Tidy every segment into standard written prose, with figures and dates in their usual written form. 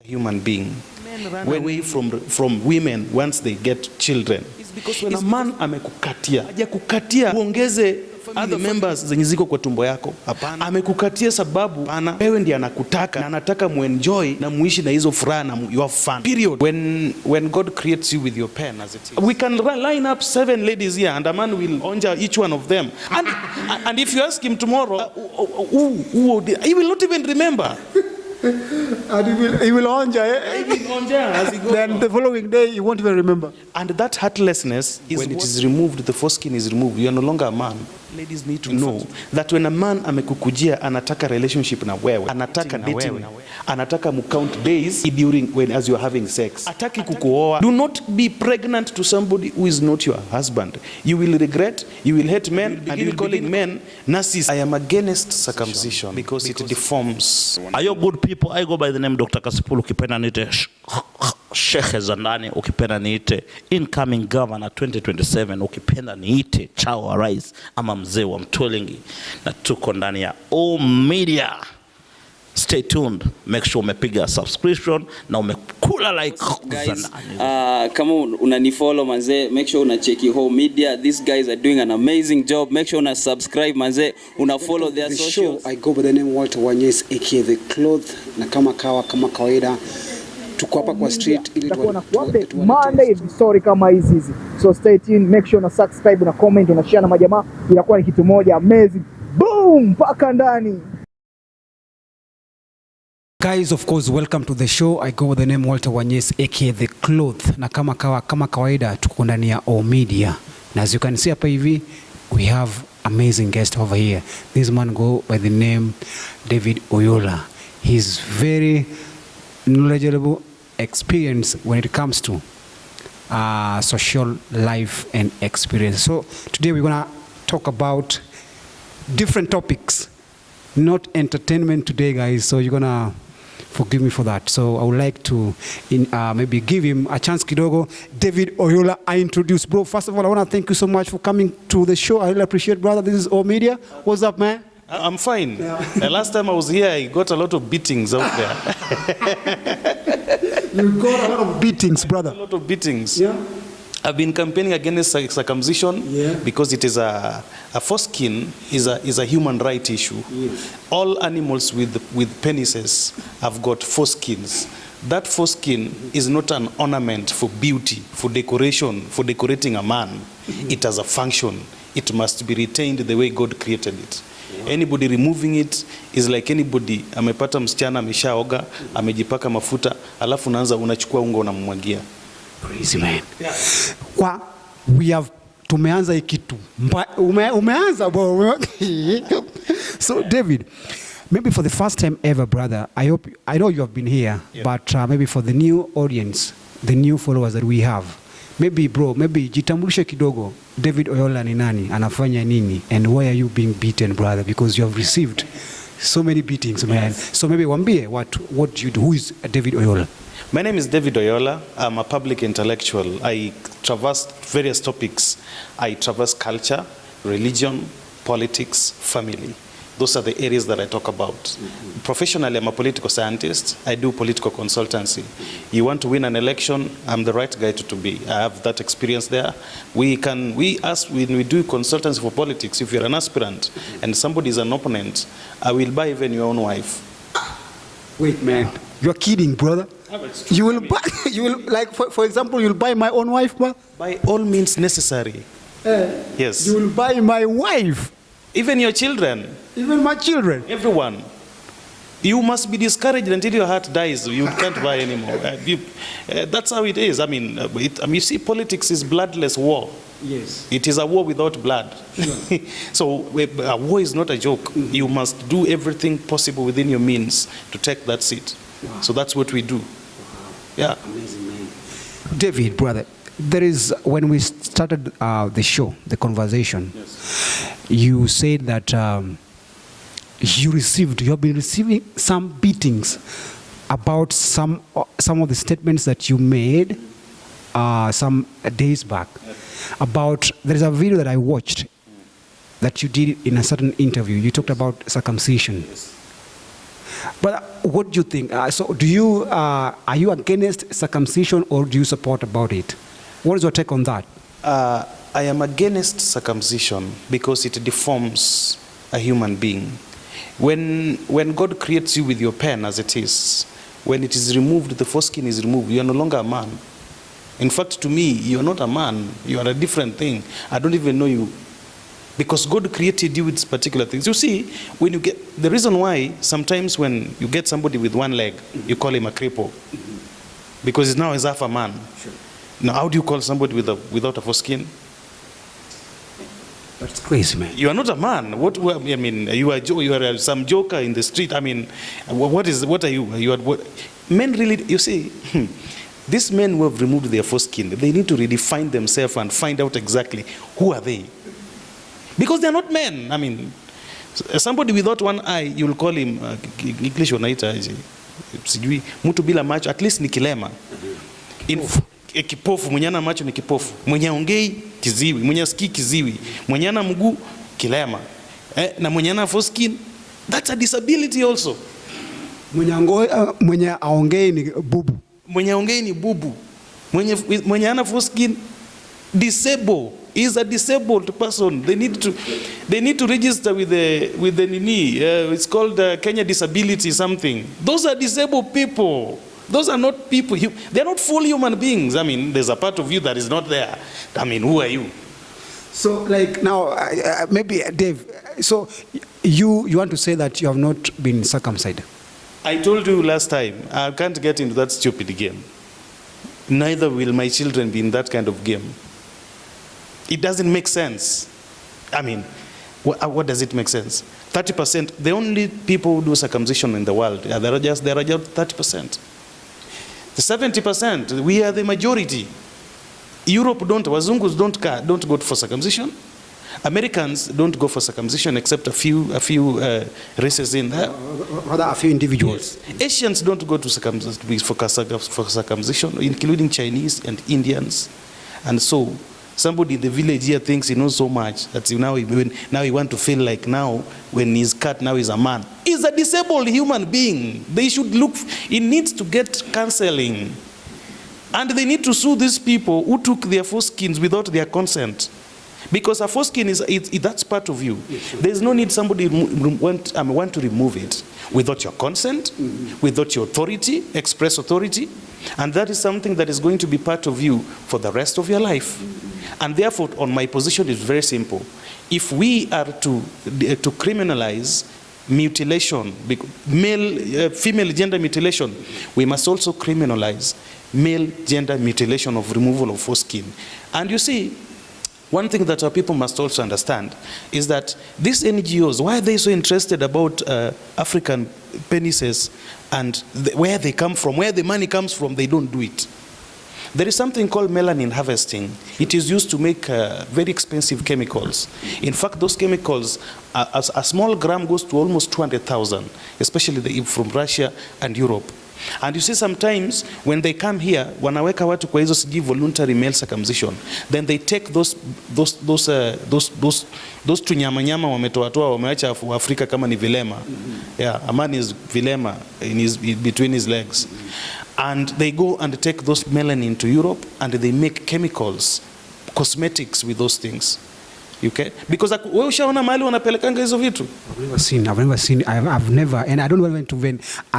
human being. Men run away from women once they get children. It's because when a man hajakukatia uongeze other members zenye ziko kwa tumbo yako. Hapana. Amekukatia sababu wewe ndiye anakutaka na anataka muenjoy na muishi na hizo furaha na your fun. Period. When God creates you with your pen as it is. We can line up 7 ladies here and a man will onja each one of them. And if you ask him tomorrow, he will not even remember. And he will onja, as he goes. Then the following day he won't even remember. And that heartlessness is when it is removed, the foreskin is removed, you are no longer a man. Ladies need to know that when a man amekukujia anataka relationship na wewe, anataka dating na wewe, anataka count days during when as you are having sex. Ataki kukuoa. Do not be pregnant to somebody who is not your husband. You will regret, you will hate men, and you will calling men narcissists. I am against circumcision because it deforms. Are you good people? I go by the name Dr. Kasipulu, ukipenda niite Sheikh Zandani, ukipenda niite incoming governor 2027, ukipenda niite Chawa Rais ama mzee wa Mtwelingi, na tuko ndani ya O Media. Stay tuned. Make sure umepiga subscription na umekula like guys. Kama unanifollow manze, make sure unacheki O Media. These guys are doing an amazing job. Make sure una subscribe manze, una follow their socials. I go by the name Walter Wanyes aka The Cloth, na kama kawaida tuko hapa kwa street ili Monday episode kama hizi. So stay tuned, make sure una subscribe, una comment, una share na majamaa. Inakuwa ni kitu moja amazing. Boom, mpaka ndani. Guys, of course, welcome to the show. I go by the name Walter Wanyes aka The Cloth, na kama kawaida tuko ndani ya O Media. Na as you can see hapa hivi, we have amazing guest over here. This man go by the name David Oyola. He's very knowledgeable experience when it comes to social life and experience. So today we're gonna talk about different topics, not entertainment today, guys, so you're gonna forgive me for that. So I would like to maybe give him a chance kidogo. David Oyola, I introduce. Bro, first of all, I want to thank you so much for coming to the show. I really appreciate, brother. This is O Media. What's up, man? I'm fine. Yeah. The last time I was here, I got a lot of beatings out there. You got a lot of beatings, brother. A lot of beatings. Yeah. I've been campaigning against circumcision because it is a foreskin is a human right issue. Yes. All animals with penises have got foreskins. That foreskin is not an ornament for beauty, for decoration, for decorating a man. Mm-hmm. It has a function. It must be retained the way God created it. Yeah. Anybody removing it is like anybody amepata msichana ameshaoga, amejipaka mafuta, alafu unaanza unachukua unga unamwagia. Crazy man. Yeah. Tumeanza ikitu. Umeanza bro. So David, maybe for the first time ever, brother, I know you have been here, but maybe for the new audience, the new followers that we have, maybe jitambulishe kidogo. David Oyola ni nani? Anafanya nini? And why are you being beaten, brother? Because you have received so many beatings, man. Yes. So maybe wambie what do you do? Who is David Oyola? My name is David Oyola. I'm a public intellectual. I traverse various topics. I traverse culture, religion, politics, family. Those are the areas that I talk about. Mm-hmm. Professionally, I'm a political scientist. I do political consultancy. Mm-hmm. You want to win an election, I'm the right guy to be. I have that experience there. When we do consultancy for politics, if you're an aspirant and somebody is an opponent, I will buy even your own wife. Wait, man. You're kidding, brother. You will buy, like, for example, you'll buy my own wife, brother? By all means necessary. Yes. You will buy my wife? Even your children. Even my children? Everyone. You must be discouraged until your heart dies. You can't buy anymore. That's how it is. I mean, you see, politics is bloodless war. Yes. It is a war without blood. Yeah. So a war is not a joke. Mm-hmm. You must do everything possible within your means to take that seat. Wow. So that's what we do. Wow. Yeah. Amazing, man. David, brother, there is, when we started the show, the conversation, you said that you have been receiving some beatings about some of the statements that you made some days back. About, there is a video that I watched that you did in a certain interview. You talked about circumcision. But what do you think? So do you, are you against circumcision or do you support about it? What is your take on that? I am against circumcision because it deforms a human being. When God creates you with your pen as it is, when it is removed, the foreskin is removed, you are no longer a man. In fact, to me, you are not a man. You are a different thing. I don't even know you. Because God created you with particular things. You see, when you get, the reason why sometimes when you get somebody with one leg, you call him a cripple. Because now he's half a man. Sure. Now, how do you call somebody without a foreskin? That's crazy, man. You are not a man. What I mean, you are some joker in the street. I mean, what are you? You are what? Men really, you see, these men who have removed their foreskin, they need to redefine themselves and find out exactly who are they. Because they are not men. I mean, somebody without one eye, you will call him English wanaita sijui mtu bila macho, at least ni kilema. Kipofu, mwenye ana macho ni kipofu, mwenye ongei kiziwi, mwenye asikii kiziwi, mwenye ana mguu kilema, na mwenye ana foreskin, that's a disability also. Mwenye aongei ni bubu. Mwenye aongei ni bubu. Mwenye ana foreskin, disabled, is a disabled person. They need to register with the nini. It's called Kenya Disability something. Those are disabled people. Those are not people. They're not full human beings. I mean, there's a part of you that is not there. I mean, who are you? So, like now, maybe Dave. So, you want to say that you have not been circumcised? I told you last time. I can't get into that stupid game. Neither will my children be in that kind of game. It doesn't make sense. I mean, what does it make sense? 30%. The only people who do circumcision in the world, there are just 30%. The 70%, we are the majority. Europe don't, Wazungus don't go for circumcision. Americans don't go for circumcision except a few races in there. Rather a few individuals. Yes. Asians don't go to for circumcision, including Chinese and Indians. And so, somebody in the village here thinks he knows so much that now he want to feel like now when he's cut, now he's a man. He's a disabled human being. They should look, he needs to get counseling. And they need to sue these people who took their foreskins without their consent. Because a foreskin that's part of you. There's no need somebody want to remove it without your consent, without your authority, express authority. And that is something that is going to be part of you for the rest of your life. And therefore, on my position is very simple. If we are to criminalize mutilation, female gender mutilation, we must also criminalize male gender mutilation of removal of foreskin. And you see, one thing that our people must also understand is that these NGOs, why are they so interested about African penises and where they come from, where the money comes from, they don't do it. There is something called melanin harvesting. It is used to make very expensive chemicals. In fact, those chemicals, a small gram goes to almost 200,000, especially from Russia and Europe. And you see sometimes when they come here, wanaweka watu kwa hizo siji voluntary male circumcision, then they take those tunyamanyama wametoatoa wameacha Afrika kama ni vilema. Yeah, a man is vilema between his legs. And they go and take those melanin to Europe and they make chemicals, cosmetics with those things. Okay? Because wewe ushaona mahali wanapelekanga hizo vitu? I've never seen, and I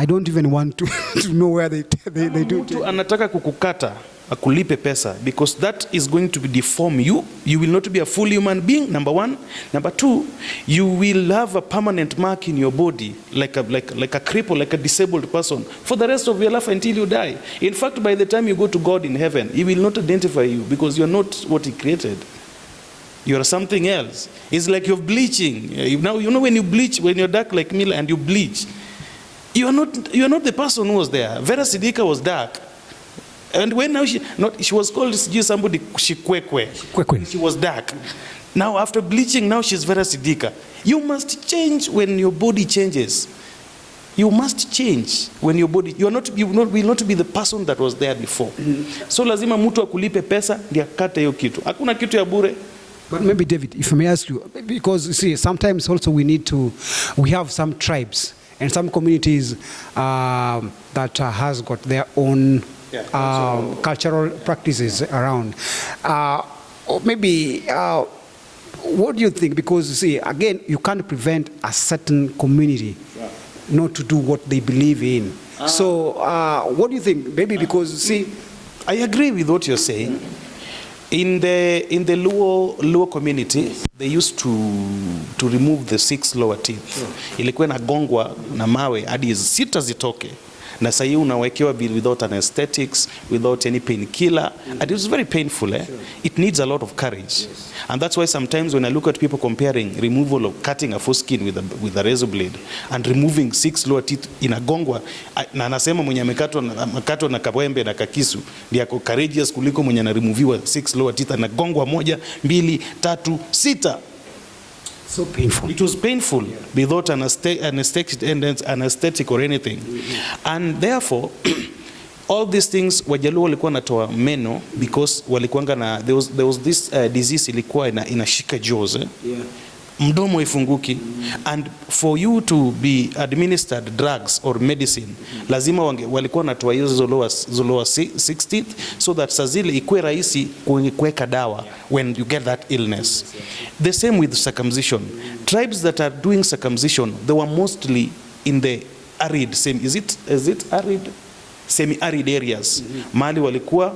don't even want to know where they do. Mtu anataka kukukata akulipe pesa because that is going to deform you. You will not be a full human being, number one. Number two, you will have a permanent mark in your body like a cripple, like a disabled person for the rest of your life until you die. In fact, by the time you go to God in heaven, He will not identify you because you're not what He created. You are something else. It's like you're bleaching. Now you know when you bleach, when you're dark like me and you bleach, you are not the person who was there. Vera Sidika was dark. And when now she was called somebody Shikwekwe. She was dark. Now after bleaching, now she's Vera Sidika. You must change when your body changes. You must change when your body, you will not be the person that was there before. So lazima mtu akulipe pesa ndio akate hiyo kitu. Hakuna kitu ya bure. But maybe David, if I may ask you, because you see, sometimes also we have some tribes and some communities that has got their own cultural practices around. Or maybe, what do you think? Because you see, again, you can't prevent a certain community not to do what they believe in. So what do you think? Maybe because, see, I agree with what you're saying. In the Luo community, they used to remove the 6 lower teeth. Ilikuwa inagongwa na mawe hadi 6 zitoke. Na sasa hii unawekewa without anesthetics, without any painkiller, and it was very painful. It needs a lot of courage, and that's why sometimes when I look at people comparing removal of cutting a foreskin with a razor blade and removing 6 lower teeth inagongwa, na anasema mwenye amekatwa na kabwembe na kakisu ndiye ako courageous kuliko mwenye anaremoviwa 6 lower teeth anagongwa 1, 2, 3, 6. So painful. It was painful without anesthetic or anything. And therefore, all these things Wajaluo walikuwa natoa meno because walikuanga na there was this disease ilikuwa inashika jaws. Mdomo ifunguki, and for you to be administered drugs or medicine lazima walikuwa natoa hizo lower 6 teeth so that sazile ikuwe rahisi kuweka dawa when you get that illness. The same with circumcision. Tribes that are doing circumcision, they were mostly in the arid, is it arid? Semi-arid areas. Mahali walikuwa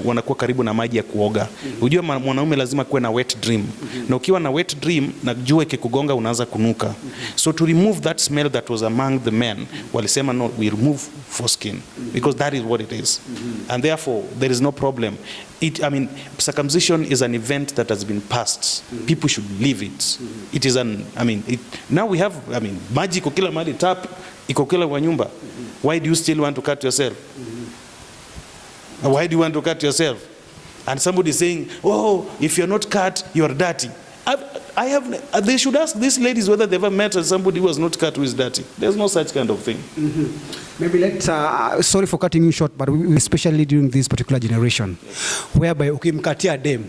wanakuwa karibu na maji ya kuoga. Unajua mwanaume lazima kuwe na wet dream. Na ukiwa na wet dream na jua ikikugonga unaanza kunuka. So to remove that smell that was among the men, walisema no, we remove foreskin because that is what it is. And therefore there is no problem. Circumcision is an event that has been passed. People should live it. It is now we have, maji iko kila mahali, tap iko kila kwa nyumba. Why do you still want to cut yourself? Why do you want to cut yourself? And somebody is saying, oh, if you're not cut, you're dirty. They should ask these ladies whether they ever met somebody who was not cut who is dirty. There's no such kind of thing. Maybe let's, sorry for cutting you short, but we especially during this particular generation, whereby ukimkatia dem,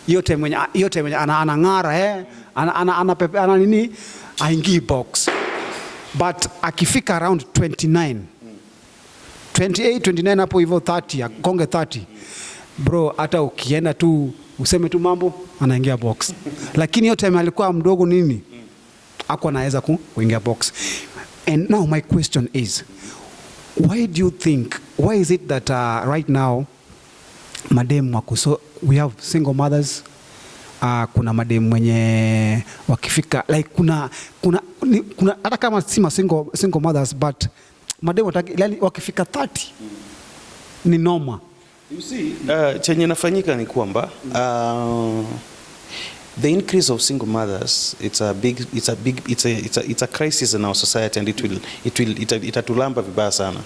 hiyo time anang'ara, ana nini, haingii box. But akifika around 29, 28, 29 hapo hivyo 30, akonge 30, bro, hata ukienda tu useme tu mambo anaingia box. Lakini hiyo time alikuwa mdogo nini, hakuwa anaweza kuingia box. And now my question is, why do you think, why is it that right now madem wako, so we have single mothers, kuna madem mwenye wakifika like kuna hata kama si single mothers, but madem wakifika 30 ni normal. You see, chenye nafanyika ni kwamba the increase of single mothers, it's a crisis in our society, and itatulamba vibaya sana.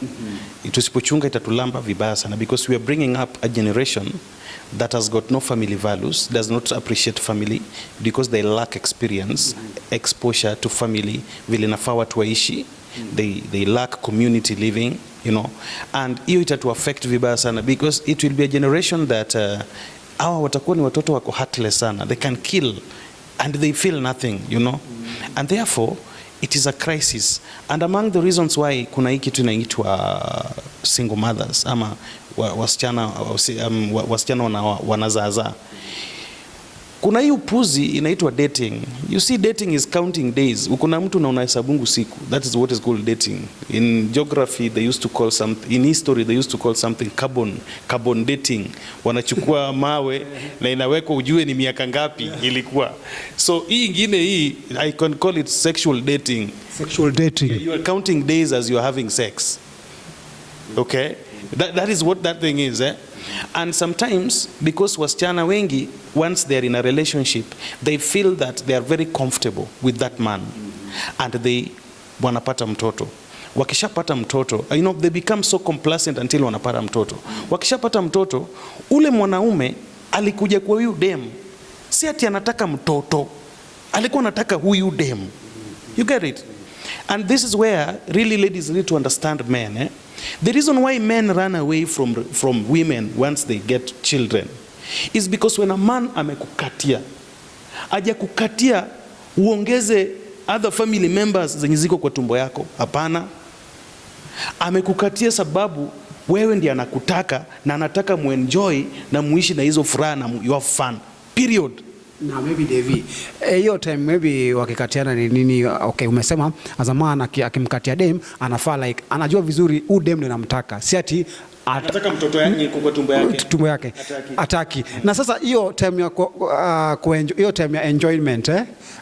Tusipochunga itatulamba vibaya sana, because we are bringing up a generation that has got no family values, does not appreciate family because they lack experience, exposure to family, vile nafaa watu waishi. They lack community living, and hiyo itatu affect vibaya sana, because it will be a generation that hawa watakuwa ni watoto wako heartless sana, they can kill and they feel nothing, and therefore it is a crisis. And among the reasons why kuna hii kitu inaitwa single mothers ama wasichana wanazaza, kuna hii upuzi inaitwa dating. You see, dating is counting days. Ukuna mtu na unahesabungu siku. That is what is called dating. In geography they used to call something, in history they used to call something carbon dating. Wanachukua mawe na inawekwa ujue ni miaka ngapi ilikuwa. So hii ingine hii, I can call it sexual dating. Sexual dating. You are counting days as you are having sex. Okay? That is what that thing is, And sometimes, because wasichana wengi, once they are in a relationship, they feel that they are very comfortable with that man, and they wanapata mtoto. Wakishapata mtoto, they become so complacent until wanapata mtoto. Wakishapata mtoto, ule mwanaume alikuja kwa huyu dem, si ati anataka mtoto, alikuwa anataka huyu dem. You get it? And this is where really ladies need to understand men. The reason why men run away from women once they get children is because when a man amekukatia, aja kukatia uongeze other family members zenye ziko kwa tumbo yako? Hapana. Amekukatia sababu wewe ndiye anakutaka na anataka muenjoy na muishi na hizo furaha na you have fun. Period. Na maybe Devi, hiyo time maybe wakikatiana ni nini? Okay, umesema azamana akimkatia dem anafaa like anajua vizuri dem ndio anamtaka. Si ati anataka mtoto yake kwa tumbo yake. Ataki. Na sasa hiyo time ya hiyo time ya enjoyment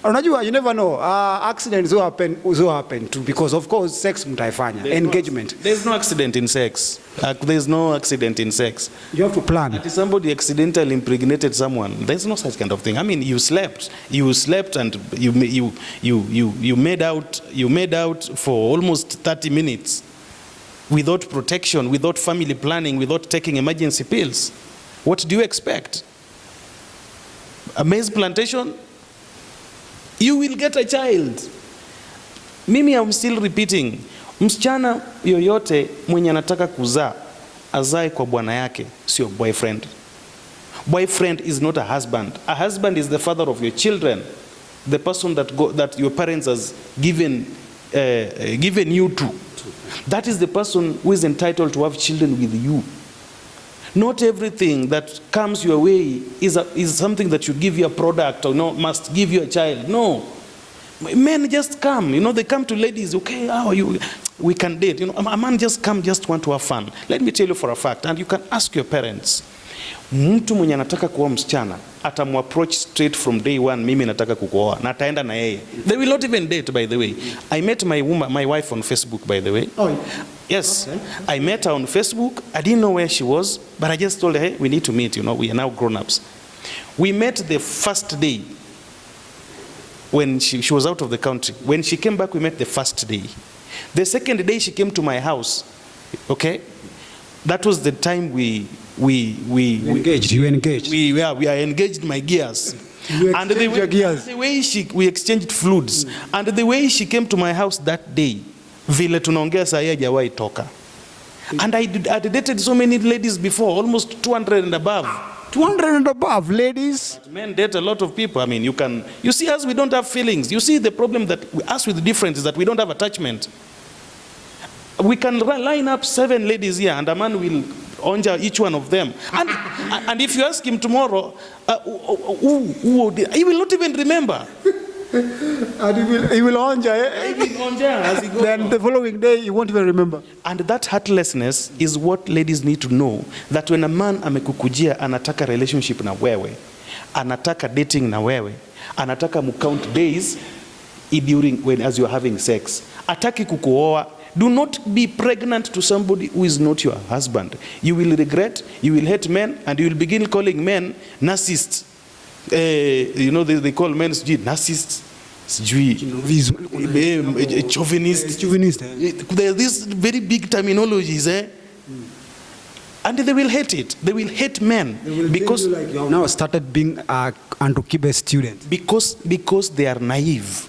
unajua you never know, accidents will happen too, because of course sex mtaifanya, engagement. There's no accident in sex. There's no accident in sex. You have to plan. If somebody accidentally impregnated someone, there's no such kind of thing. I mean, you slept and you made out for almost 30 minutes without protection, without family planning, without taking emergency pills. What do you expect? A maize plantation? You will get a child. Mimi, I'm still repeating. Msichana yoyote mwenye anataka kuzaa azae kwa bwana yake, sio boyfriend. Boyfriend is not a husband. A husband is the father of your children, the person that your parents has given you to. That is the person who is entitled to have children with you. Not everything that comes your way is something that should give you a product or must give you a child. No. Men just come, they come to ladies, okay, how are you? We can date. A man just want to have fun. Let me tell you for a fact, and you can ask your parents. Mtu mwenye anataka kuoa msichana atamuapproach straight from day one, mimi nataka kukuoa, na ataenda na yeye. They will not even date, by the way. I met my wife on Facebook, by the way. Oh, yes. Okay. I met her on Facebook. I didn't know where she was, but I just told her, hey, we need to meet, we are now grown-ups. We met the first day when she was out of the country. When she came back, we met the first day. The second day she came to my house, okay? That was the time we engaged. You engaged. We are engaged my gears. And the way we exchanged fluids. And the way she came to my house that day, vile tunaongea saa hii hajawahi toka. And I dated so many ladies before, almost 200 and above. 200 and above ladies. But men date a lot of people. I mean, you see us, we don't have feelings. You see the problem that us with the difference is that we don't have attachment. We can line up 7 ladies here and a man will onja each one of them. And if you ask him tomorrow, he will not even remember. And he will onja. As he goes. Then the following day he won't even remember. And that heartlessness is what ladies need to know, that when a man amekukujia anataka relationship na wewe, anataka dating na wewe, anataka mcount days as you are having sex, ataki kukuoa. Do not be pregnant to somebody who is not your husband. You will regret, you will hate men, and you will begin calling men narcissists. They call men narcissists, chauvinist. There are these very big terminologies, and they will hate it. They will hate men because like you have now started being Andrew Kibe's student. Because they are naive.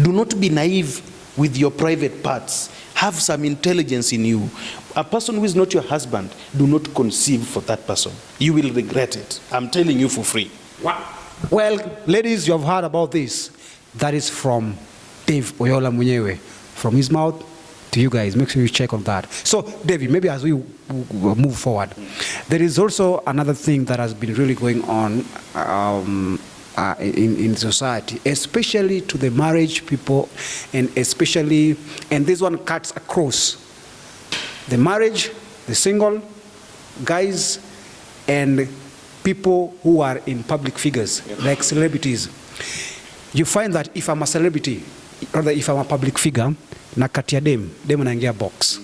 Do not be naive with your private parts. Have some intelligence in you. A person who is not your husband, do not conceive for that person. You will regret it. I'm telling you for free. Well, ladies, you have heard about this. That is from Dave Oyola mwenyewe. From his mouth to you guys. Make sure you check on that. So, David, maybe as we move forward, there is also another thing that has been really going on in society, especially to the marriage people, and this one cuts across the marriage, the single guys, and people who are in public figures, like celebrities. You find that if I'm a celebrity, rather if I'm a public figure, nakatia dem anaingia box.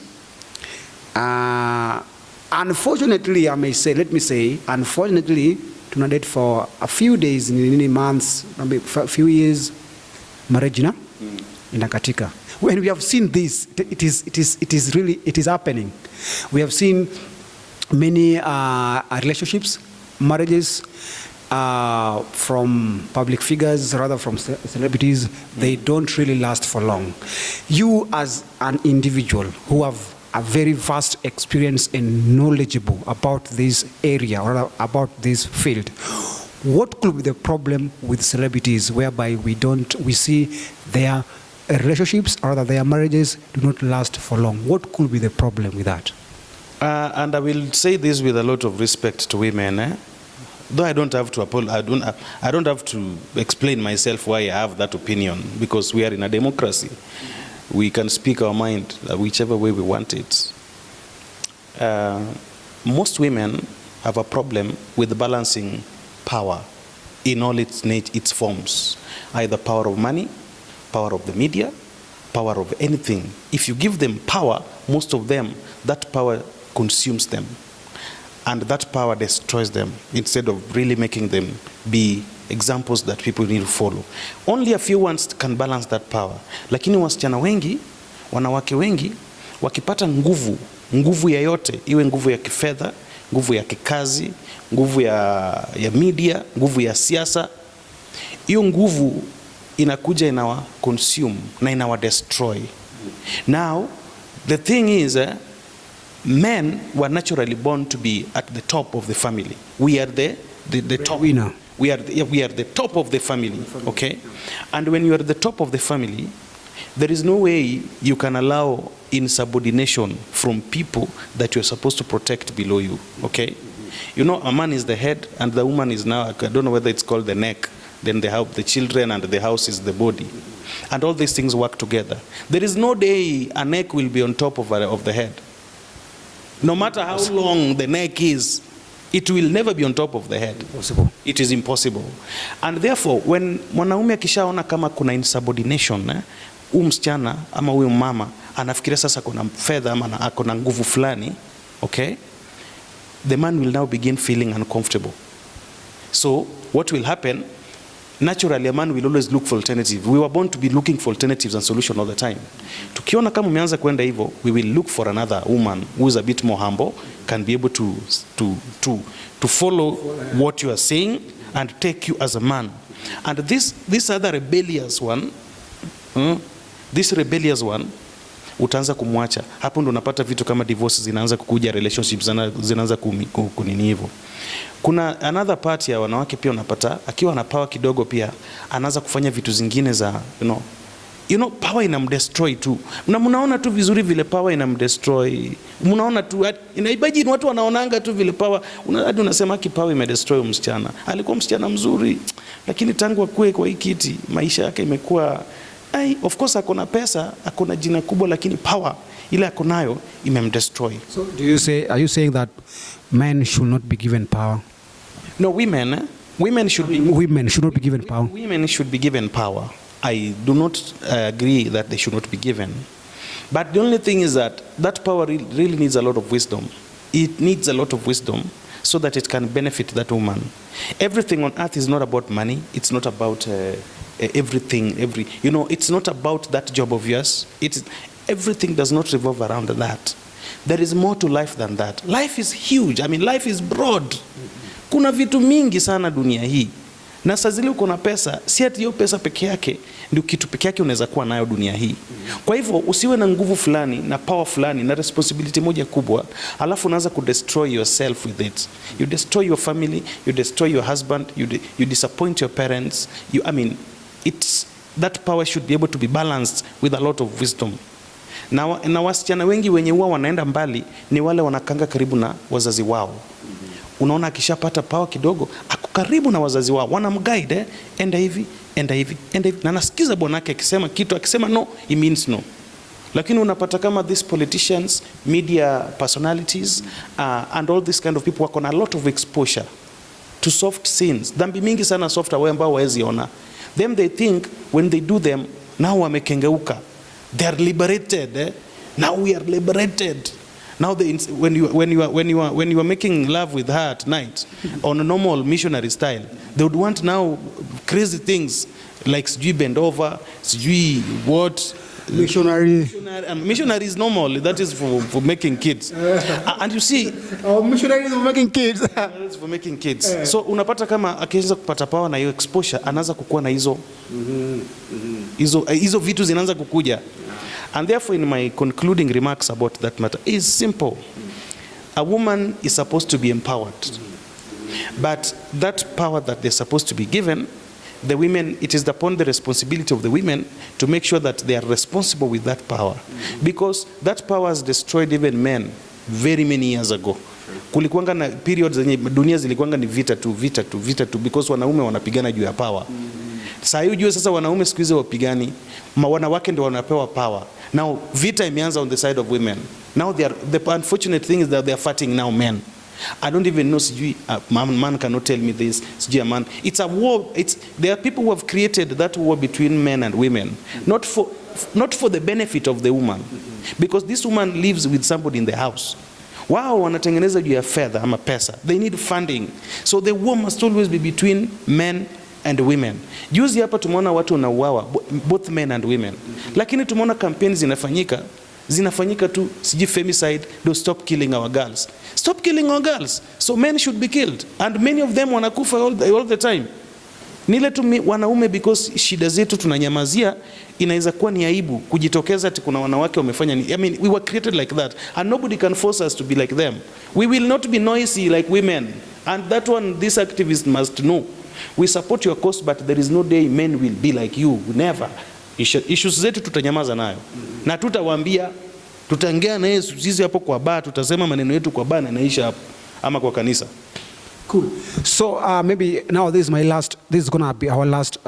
Unfortunately, let me say, unfortunately, tuna date for a few days, months, maybe a few years, marriage inakatika. When we have seen this, it is happening. We have seen many relationships, marriages from public figures, rather from celebrities. They don't really last for long. You as an individual who have a very vast experience and knowledgeable about this area or about this field, what could be the problem with celebrities whereby we see their relationships or that their marriages do not last for long? What could be the problem with that? And I will say this with a lot of respect to women. Though I don't have to I don't have to explain myself why I have that opinion, because we are in a democracy. We can speak our mind whichever way we want it. Most women have a problem with balancing power in all its forms, either power of money, power of the media, power of anything. If you give them power, most of them, that power consumes them. And that power destroys them instead of really making them be examples that people need to follow. Only a few ones can balance that power. Lakini wasichana wengi, wanawake wengi, wakipata nguvu ya yote, iwe nguvu ya kifedha, nguvu ya kikazi, nguvu ya media, nguvu ya siasa, hiyo nguvu inakuja inawa consume na inawa destroy. Now, the thing is, men were naturally born to be at the top of the family. We are the top winner. We are the top of the family, okay? And when you are the top of the family, there is no way you can allow insubordination from people that you're supposed to protect below you, okay? You know, a man is the head and the woman is now, I don't know whether it's called the neck, then the children and the house is the body. And all these things work together. There is no day a neck will be on top of the head. No matter how long the neck is, it will never be on top of the head. Impossible. It is impossible. And therefore, when mwanaume akishaona kama kuna insubordination, msichana ama huyu mama anafikiria sasa kuna fedha ama akona nguvu fulani, okay? The man will now begin feeling uncomfortable. So what will happen? Naturally, a man will always look for alternatives. We were born to be looking for alternatives and solutions all the time. Tukiona kama umeanza kwenda hivyo, we will look for another woman who is a bit more humble, can be able to follow what you are saying and take you as a man. And this other rebellious one, utaanza kumwacha. Hapo ndo unapata vitu kama divorce zinaanza kukuja, relationships zinaanza kunini hivyo. Kuna another part ya wanawake pia unapata akiwa na power kidogo pia anaanza kufanya vitu zingine za you know power inamdestroy tu. Mnaona tu vizuri vile power inamdestroy. Mnaona tu imagine watu wanaonanga tu vile power hadi unasema power imedestroy msichana. Alikuwa msichana mzuri lakini tangu akue kwa hii kiti maisha yake imekuwa of course akona pesa, akona jina kubwa, lakini power ile akonayo imemdestroy. So are you saying that men should not be given power? No, women should not be given power. Women should be given power. I do not agree that they should not be given. But the only thing is that power really needs a lot of wisdom. It needs a lot of wisdom so that it can benefit that woman. Everything on earth is not about money. It's not about everything. It's not about that job of yours. Everything does not revolve around that. There is more to life than that. Life is huge. I mean, life is broad. Kuna vitu mingi sana dunia hii. Na saa zile uko na pesa, si ati hiyo pesa peke yake ndio kitu peke yake unaweza kuwa nayo dunia hii. Kwa hivyo usiwe na nguvu fulani na power fulani na responsibility moja kubwa, alafu unaanza destroy yourself with it. You destroy your family, you destroy your husband, you disappoint your parents. That power should be able to be balanced with a lot of wisdom. Na wasichana wengi wenye huwa wanaenda mbali ni wale wanakanga karibu na wazazi wao. Unaona akishapata power kidogo, ako karibu na wazazi wao, wanamguide, enda hivi. Na nasikiza bwanake akisema kitu, akisema no, he means no. Lakini unapata kama these politicians, media personalities, and all this kind of people wako na a lot of exposure to soft sins. Dhambi mingi sana soft away ambao waezi ona. Them they think when they do them, now wamekengeuka. They are liberated. Now we are liberated. Now when you are making love with her at night on a normal missionary style, they would want now crazy things like sijui bend over, sijui what. Missionary is normal. That is for making kids. And you see, missionary is for making kids. It's for making kids. So unapata kama akianza kupata power na hiyo exposure, anaanza kukua na hizo vitu zinaanza kukuja. And therefore, in my concluding remarks about that matter is simple. A woman is supposed to be empowered. But that power that they're supposed to be given, the women, it is upon the responsibility of the women to make sure that they are responsible with that power. Because that power has destroyed even men very many years ago. Kulikuanga na periods zenye dunia zilikuanga ni vita tu because wanaume wanapigana juu ya power. Sasa hiyo sasa wanaume siku hizi wapigani, wanawake ndio wanapewa power. Now vita imeanza on the side of women. Now the unfortunate thing is that they are fighting now men. I don't even know, sijui, man cannot tell me this, sijui a man. It's a war. There are people who have created that war between men and women, not for the benefit of the woman, because this woman lives with somebody in the house. Wao wanatengeneza juu ya fedha ama pesa. They need funding. So the war must always be between men and women. Juzi hapa tumeona watu wanauawa, both men and women. Lakini tumeona campaigns zinafanyika tu, siji femicide, do stop killing our girls. Stop killing our girls. So men should be killed. And many of them wanakufa all the time. Nile tu wanaume, because shida zetu tunanyamazia, inaweza kuwa ni aibu kujitokeza ati kuna wanawake wamefanya ni. I mean, we were created like that and nobody can force us to be like them. We will not be noisy like women. And that one, this activist must know. We support your cause, but there is no day men will be like you. Never. Issues zetu tutanyamaza nayo. Na tutawaambia, tutaongea naye sisi hapo kwa bar, tutasema maneno yetu kwa bar na naisha hapo ama kwa kanisa. Cool. So maybe now this is gonna be our last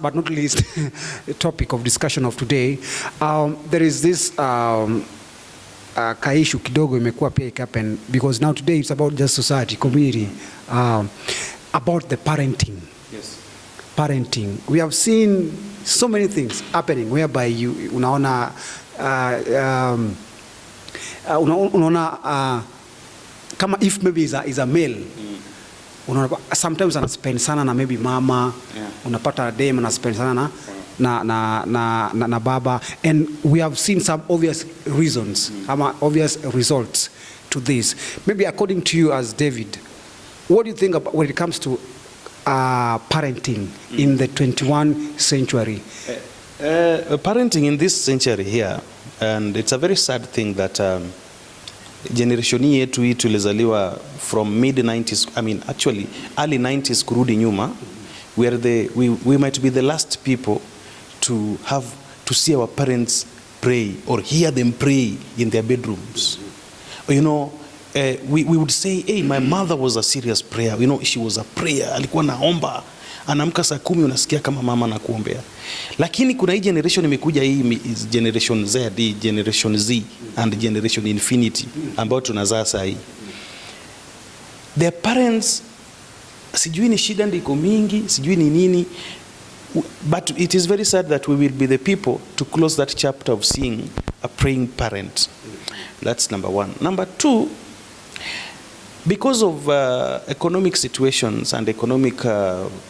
but not least topic of discussion of today. There is this kaishu kidogo imekuwa pia ikapen, because now today it's about just society, community, about the parenting. Yes. Parenting. We have seen so many things happening whereby unaona kama if maybe is a male, unaona sometimes ana spend sana na maybe mama, unapata dem ana spend sana na baba, and we have seen some obvious reasons, obvious results to this. Maybe according to you as David, what do you think about when it comes to parenting in the 21st century? Parenting in this century here, and it's a very sad thing that generation yetu hii tulizaliwa from mid 90s, I mean actually early 90s kurudi nyuma, where we might be the last people to see our parents pray or hear them pray in their bedrooms. You know, we would say, hey, my mother was a serious prayer. You know, she was a prayer. Alikuwa naomba. Anaamka saa 10 unasikia kama mama anakuombea. Lakini kuna hii generation imekuja, hii generation Z, generation Z and generation Infinity ambao tunazaa saa hii. Their parents, sijui ni shida ndiko mingi, sijui ni nini, but it is very sad that we will be the people to close that chapter of seeing a praying parent. That's number one. Number two, because of economic situations and economic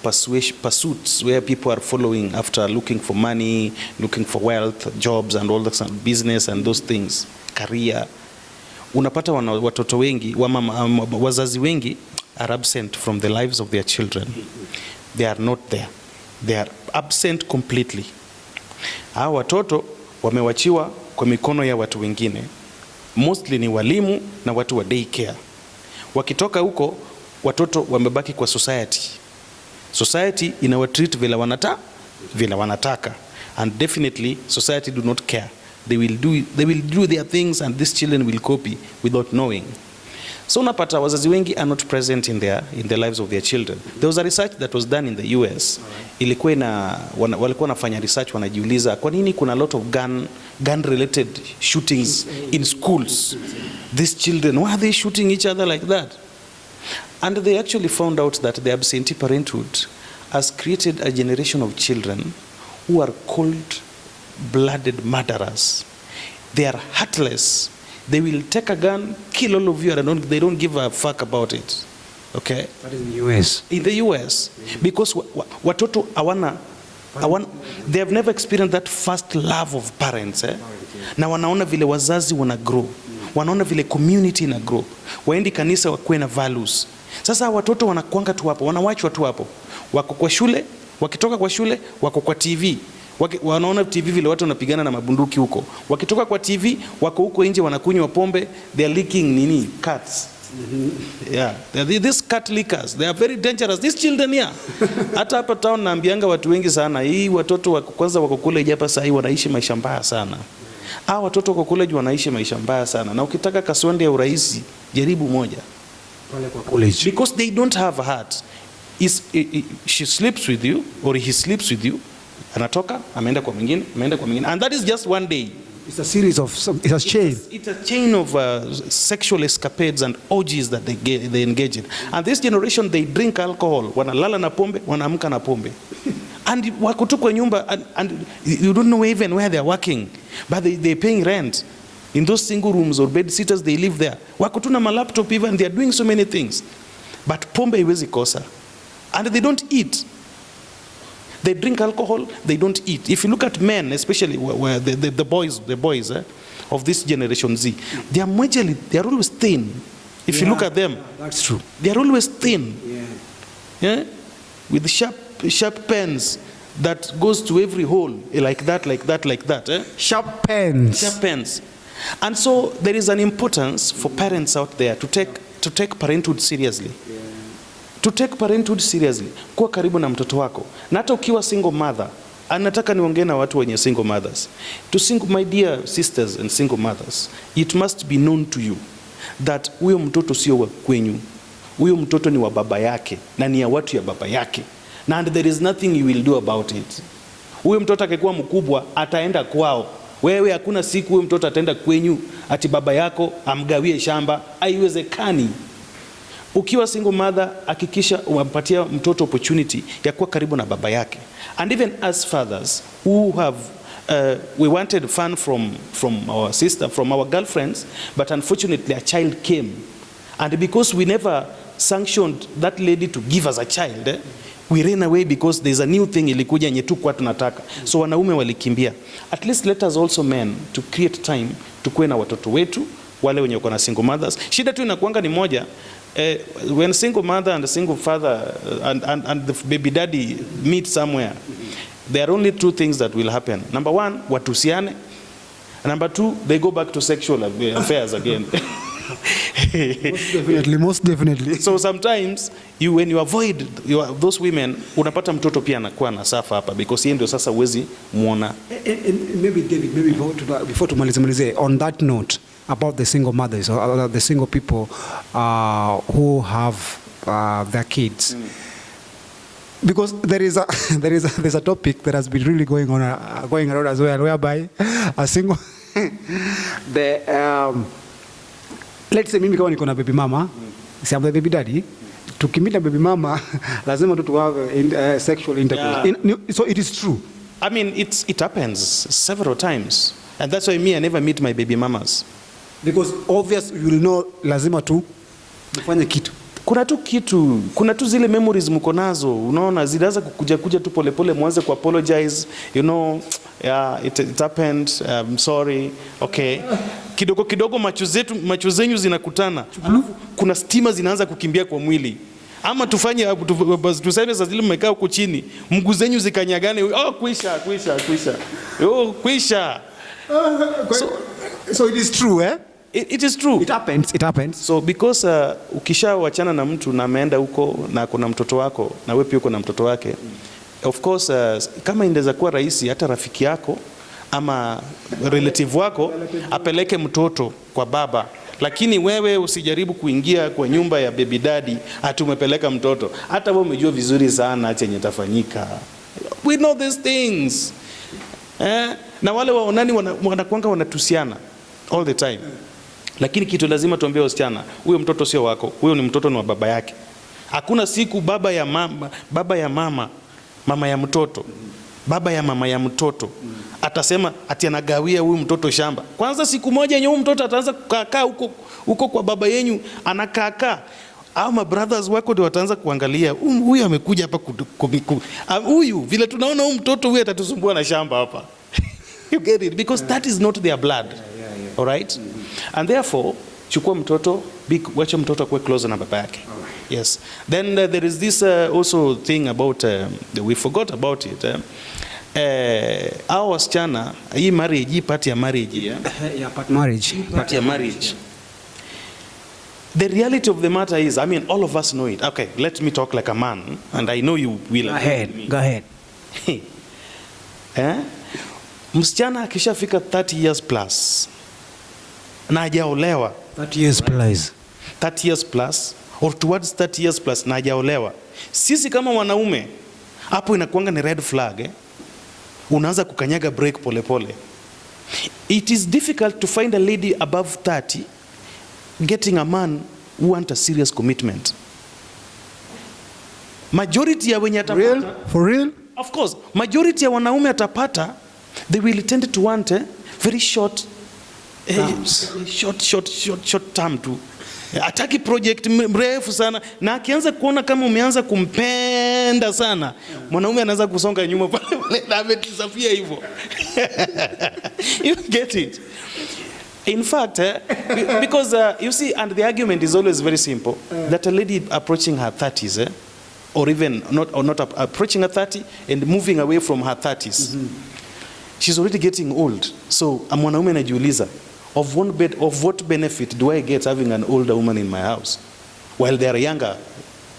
pursuits where people are following after looking for money, looking for wealth, jobs and all that, business and those things, career, unapata watoto wengi, wazazi wengi are absent from the lives of their children. They are not there. They are absent completely. Hao watoto wamewachiwa kwa mikono ya watu wengine. Mostly ni walimu na watu wa daycare. Wakitoka huko, watoto wamebaki kwa society. Society inawatreat vile wanataka. And definitely society do not care. They will do their things and these children will copy without knowing. So unapata wazazi wengi are not present in the lives of their children. There was a research that was done in the US. Ilikuwa walikuwa wanafanya research, wanajiuliza kwa nini kuna a lot of gun related shootings in schools. These children, why are they shooting each other like that? And they actually found out that the absentee parenthood has created a generation of children who are cold-blooded murderers. They are heartless. They will take a gun, kill all of you, and they don't give a fuck about it. Okay? That is in the US. In the US. Because watoto they have never experienced that first love of parents. Na wanaona vile wazazi wana grow. Wanaona vile community ina grow. Waendi kanisa wakuwe na values. Sasa watoto wanakuanga tu hapo, wanawachwa tu hapo. Wako kwa shule, wakitoka kwa shule, wako kwa TV. Wanaona TV vile watu wanapigana na mabunduki huko. Wakitoka kwa TV, wako huko nje wanakunywa pombe, they are licking cats. Yeah, these cat lickers, they are very dangerous. These children here. Hata hapa town naambianga watu wengi sana, hii watoto wa kwanza wako college hapa sasa wanaishi maisha mbaya sana. Watoto wako college wanaishi maisha mbaya sana. Na ukitaka kaswende ya urahisi, jaribu moja. Pale kwa college. Because they don't have a heart. She sleeps with you or he sleeps with you. Anatoka, ameenda kwa mwingine, ameenda kwa mwingine. And that is just one day. It's a series of, it's a chain. It's a chain of sexual escapades and orgies that they engage in. And this generation, they drink alcohol. Wanalala na pombe, wanaamka na pombe. And wako tu kwa nyumba, and you don't know even where they're working. But they're paying rent. In those single rooms or bed sitters, they live there. Wako tu na malaptop even, they're doing so many things. But pombe iwezi kosa. And they don't eat. They drink alcohol, they don't eat. If you look at men, especially where the boys of this generation Z, they are always thin. If you look at them, that's true. They are always thin. Yeah. With sharp pens that goes to every hole, like that. Sharp pens. Sharp pens. And so there is an importance for parents out there to take parenthood seriously. To take parenthood seriously. Kuwa karibu na mtoto wako. Na hata ukiwa single mother, anataka niongee na watu wenye single mothers. My dear sisters and single mothers, it must be known to you that huyo mtoto sio wa kwenyu. Huyo mtoto ni wa baba yake na ni ya watu ya baba yake. And there is nothing you will do about it. Huyo mtoto akikuwa mkubwa ataenda kwao. Wewe hakuna siku huyo mtoto ataenda kwenyu ati baba yako amgawie shamba. Haiwezekani. Ukiwa single mother, hakikisha umpatia mtoto opportunity ya kuwa karibu na baba yake. And even as fathers who have we wanted fun from our sister, from our girlfriends, but unfortunately a child came. And because we never sanctioned that lady to give us a child, we ran away because there's a new thing ilikuja yenye tu kwa tunataka. So wanaume walikimbia. At least let us also men to create time to kuwe na watoto wetu, wale wenye wako na single mothers. Shida tu inakuanga ni moja. When single mother and a single father and the baby daddy meet somewhere, there are only two things that will happen. Number one, watusiane. Number two, they go back to sexual affairs again. Most definitely. So sometimes when you avoid those women, unapata mtoto pia anakuwa na safa hapa because yeye ndio sasa uwezi muona. Maybe David, maybe before tumalize on that note about the single mothers or the single people who have their kids. Because there's a topic that has been really going around as well, whereby a single let's say mimi kama niko na baby mama, si am the baby daddy, tukimita baby mama lazima tu have sexual intercourse. So it is true. I mean, it happens several times, and that's why I never meet my baby mamas. Because obvious you will know lazima tu mfanye kitu. Kuna tu zile memories mko nazo, unaona zinaanza kuja tu polepole, mwanze ku apologize, you know, yeah, it happened, I'm sorry, okay. Kidogo macho zenyu zinakutana. Kuna stima zinaanza kukimbia kwa mwili. Ama tuseme sasa zile mmekaa huko chini, mguu zenyu zikanyagane, kwisha. Kwisha. So it is true, eh? It is true. It happens. So because ukishawachana na mtu na ameenda huko na kuna mtoto wako na wewe pia uko na mtoto wake, of course kama indeza kuwa rahisi hata rafiki yako ama relative wako apeleke mtoto kwa baba, lakini wewe usijaribu kuingia kwa nyumba ya baby daddy ati umepeleka mtoto. Hata wewe umejua vizuri sana chenye tafanyika. We know these things. Na wale waonani wanakuanga wanatusiana all the time. Lakini kitu lazima tuambie wasichana, huyo mtoto sio wako, huyo ni mtoto ni wa baba yake. Hakuna siku baba ya mama ya mtoto, baba ya mama ya mtoto atasema ati anagawia huyu mtoto shamba. Kwanza siku moja yenye huyu mtoto ataanza kukaa huko kwa baba yenyu anakaa. Ama brothers wako ndio wataanza kuangalia huyu amekuja hapa huyu vile tunaona huyu mtoto huyu atatusumbua na shamba hapa. You get it? Because that is not their blood. All right? And therefore, chukua mtoto, wacha mtoto kuwe closer na baba yake. Yes. Then there is this also thing about, we forgot about it. Our wasichana, hii marriage, hii part ya marriage. Yeah, part marriage. Part ya marriage. The reality of the matter is, I mean, all of us know it. Okay, let me talk like a man, and I know you will. Go ahead. Msichana akishafika 30 years plus na hajaolewa, 30 years plus, 30 years plus or towards 30 years plus na hajaolewa, sisi kama wanaume hapo inakuanga ni red flag. Unaanza kukanyaga break pole pole. It is difficult to find a lady above 30 getting a man who want a serious commitment. Majority ya wenye atapata, real? For real? Of course, majority ya wanaume atapata, they will tend to want a very short term tu. Ataki project mrefu sana, na akianza kuona kama umeanza kumpenda sana, mwanaume anaanza kusonga nyuma pale na ametisafia hivyo. You get it? In fact, because you see, and the argument is always very simple, that a lady approaching her 30s, or even not approaching her 30 and moving away from her 30s, she's already getting old. So mwanaume anajiuliza, of what benefit do I get having an older woman in my house while there are younger,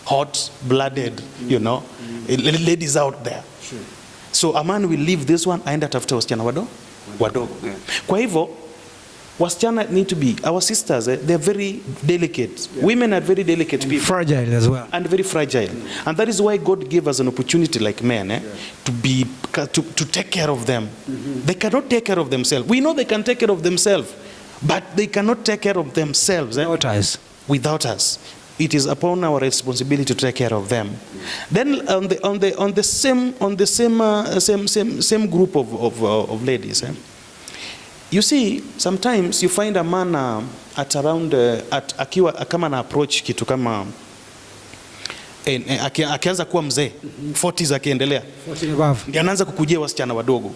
hot-blooded, you know, ladies out there? Sure. So a man will leave this one, aenda tafuta wasichana wadogo. Kwa hivyo, wasichana need to be, our sisters, they're very delicate. Yeah. Women are very delicate and people. Fragile as well. And very fragile. And that is why God gave us an opportunity like men, to take care of them. They cannot take care of themselves. We know they can take care of themselves, but they cannot take care of themselves without us. It is upon our responsibility to take care of them. Then on the same group of ladies, you see, sometimes you find a man at around akiwa kama na approach kitu kama akianza kuwa mzee 40s akiendelea, 40 above, ndio anaanza kukujia wasichana wadogo.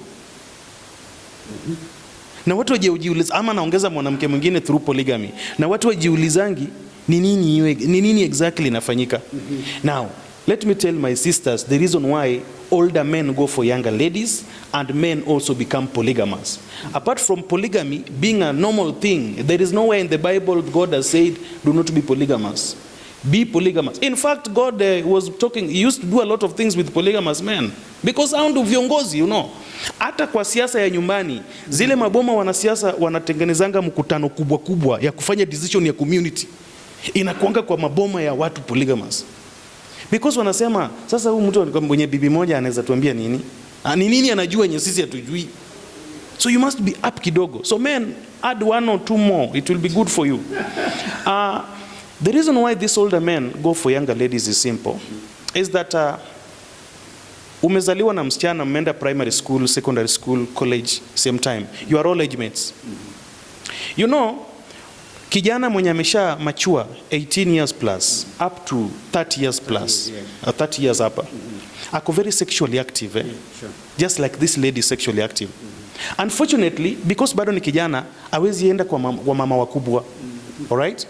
Na watu wajiuliza, ama naongeza mwanamke mwingine through polygamy, na watu wajiulizangi ni nini exactly inafanyika. Now let me tell my sisters the reason why older men go for younger ladies and men also become polygamous. Apart from polygamy being a normal thing, there is nowhere in the Bible God has said do not be polygamous. Be polygamous. In fact, God was talking, he used to do a lot of things with polygamous men because hao ndio viongozi, you know. Hata kwa siasa ya nyumbani, zile maboma wanasiasa wanatengenezanga mkutano kubwa ya kufanya decision ya community. Inakuanga kwa maboma ya watu polygamous. Because wanasema sasa huyu mtu mwenye bibi moja anaweza tuambia nini? Ni nini anajua yenye sisi hatujui? So you must be up kidogo. So men, add 1 or 2 more. It will be good for you. The reason why these older men go for younger ladies is simple. Is that umezaliwa na msichana, mmeenda primary school, secondary school, college, same time. You are all age mates. You know, kijana mwenye amesha mature 18 years plus up to 30 years plus, 30 years hapa, ako very sexually active, Sure. Just like this lady is sexually active. Unfortunately, because bado ni kijana, hawezi enda kwa mama wakubwa. Alright?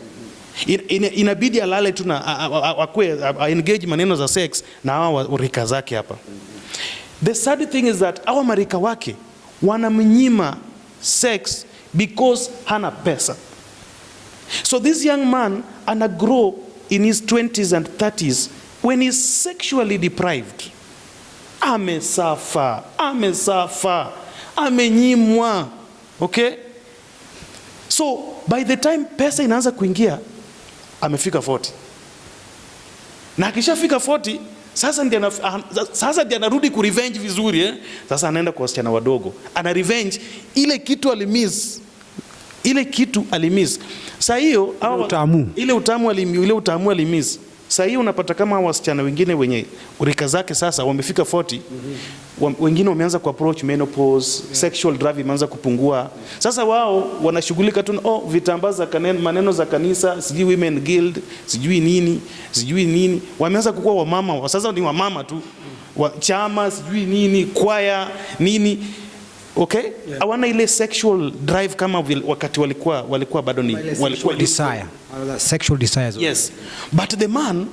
Inabidi alale tu na engage maneno za sex na hawa rika zake hapa. The sad thing is that hawa marika wake wanamnyima sex because hana pesa. So this young man ana grow in his 20s and 30s when he's sexually deprived. Amesafa, amenyimwa. Okay? So by the time pesa inaanza kuingia, amefika 40. Na akishafika 40, sasa ndiye anarudi ku revenge vizuri, Sasa anaenda kwa wasichana wadogo. Ana revenge ile kitu alimiss. Sasa hiyo ile utamu alimiss. Sasa hiyo unapata kama wasichana wengine wenye rika zake sasa wamefika 40, wengine wameanza ku approach menopause, sexual drive imeanza kupungua. Sasa wao wanashughulika tu vitambaa za maneno za kanisa, sijui women guild, sijui nini. Wameanza kukua wamama, sasa ni wamama tu. Chama, sijui nini, kwaya, nini. Okay? Hawana ile sexual drive kama wakati walikuwa bado ni desire. Sexual desires. Yes. But the man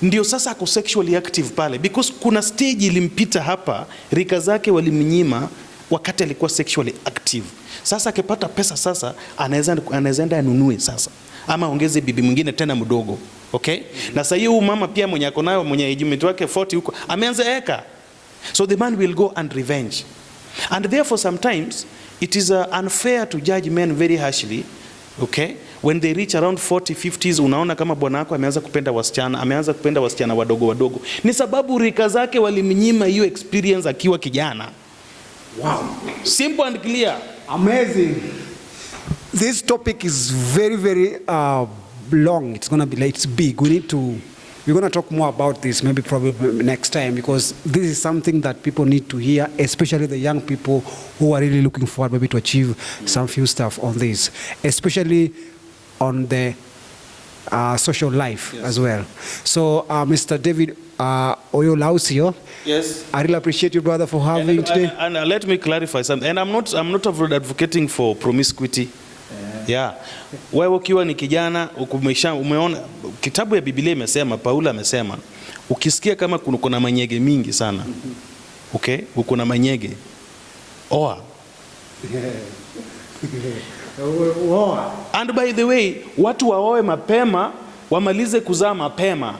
ndio sasa ako sexually active pale because kuna stage ilimpita hapa, rika zake walimnyima wakati alikuwa sexually active. Sasa akipata pesa sasa anaweza enda anunue sasa. ama ongeze bibi mwingine tena mdogo. Okay? Na sasa hiyo mama pia mwenye ako nayo mwenye age wake 40 huko ameanza eka. So the man will go and revenge. And therefore sometimes it is unfair to judge men very harshly. Okay? When they reach around 40, 50s, unaona kama bwana wako ameanza kupenda wasichana wadogo. Ni sababu rika zake walimnyima hiyo experience akiwa kijana. Wow. Simple and clear. Amazing. This topic is very, very long. It's gonna be like, it's big. We're gonna talk more about this maybe probably next time, because this is something that people need to hear, especially the young people who are really looking forward maybe to achieve some few stuff on this, especially on the social life as well. So Mr. David Oyola, yes, I really appreciate you, brother, for having today. And let me clarify something. And I'm not advocating for promiscuity. Yeah. Wewe ukiwa ni kijana umeona kitabu ya Biblia imesema, Paulo amesema, ukisikia kama kuna manyege mingi sana. Okay? Kuna manyege. Oa. And by the way, watu waoe mapema, wamalize kuzaa mapema.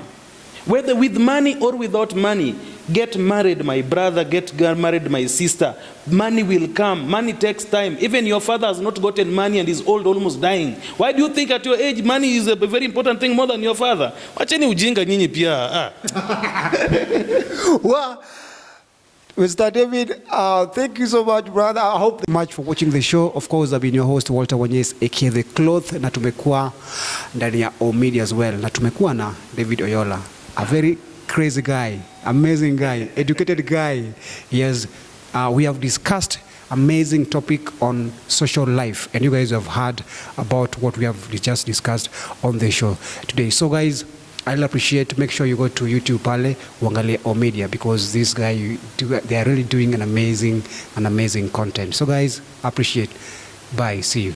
Whether with money or without money, get married, my brother, get married, my sister. Money will come. Money takes time. Even your father has not gotten money and is old, almost dying. Why do you think at your age money is a very important thing more than your father? Wacheni ujinga nyinyi pia. Well, Mr. David, thank you so much, brother. I hope much for watching the show. Of course, I've been your host, Walter Wanyes, aka The Cloth, na tumekuwa ndani ya O-Media as well. Na tumekuwa na David Oyola, a very crazy guy, amazing guy, educated guy. Yes, we have discussed amazing topic on social life, and you guys have heard about what we have just discussed on the show today. So guys, I'll appreciate, make sure you go to YouTube pale uangalie O-Media, because this guy, they are really doing an amazing content. So guys, appreciate. Bye, see you.